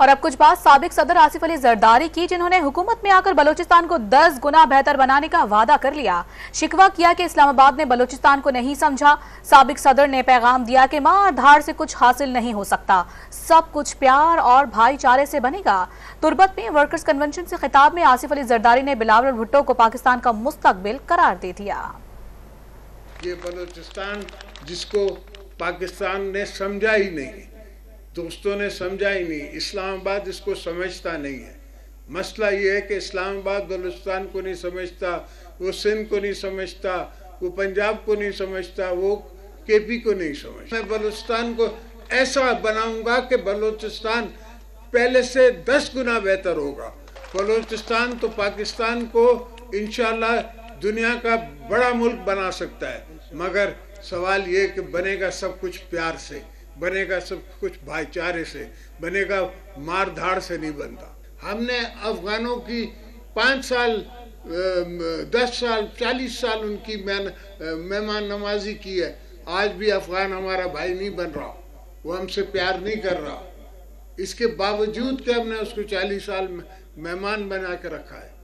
اور اب کچھ بات سابق صدر آصف علی زرداری کی، جنہوں نے حکومت میں آ کر بلوچستان کو 10 گنا بہتر بنانے کا وعدہ کر لیا۔ شکوہ کیا کہ اسلام آباد نے بلوچستان کو نہیں سمجھا۔ سابق صدر نے پیغام دیا کہ مار دھاڑ سے کچھ حاصل نہیں ہو سکتا، سب کچھ پیار اور بھائی چارے سے بنے گا۔ تربت میں ورکرز کنونشن سے خطاب میں آصف علی زرداری نے بلاول بھٹو کو پاکستان کا مستقبل قرار دے دیا۔ یہ بلوچستان جس کو پاکستان نے سمجھا ہی نہیں، دوستوں نے سمجھا ہی نہیں، اسلام آباد اس کو سمجھتا نہیں ہے۔ مسئلہ یہ ہے کہ اسلام آباد بلوچستان کو نہیں سمجھتا، وہ سندھ کو نہیں سمجھتا، وہ پنجاب کو نہیں سمجھتا، وہ کے پی کو نہیں سمجھتا۔ میں بلوچستان کو ایسا بناؤں گا کہ بلوچستان پہلے سے 10 گنا بہتر ہوگا۔ بلوچستان تو پاکستان کو انشاءاللہ دنیا کا بڑا ملک بنا سکتا ہے، مگر سوال یہ کہ بنے گا سب کچھ پیار سے، بنے گا سب کچھ بھائی چارے سے، بنے گا مار دھاڑ سے نہیں بنتا۔ ہم نے افغانوں کی 5 سال 10 سال 40 سال ان کی مہمان نوازی کی ہے، آج بھی افغان ہمارا بھائی نہیں بن رہا، وہ ہم سے پیار نہیں کر رہا، اس کے باوجود کہ ہم نے اس کو 40 سال مہمان بنا کے رکھا ہے۔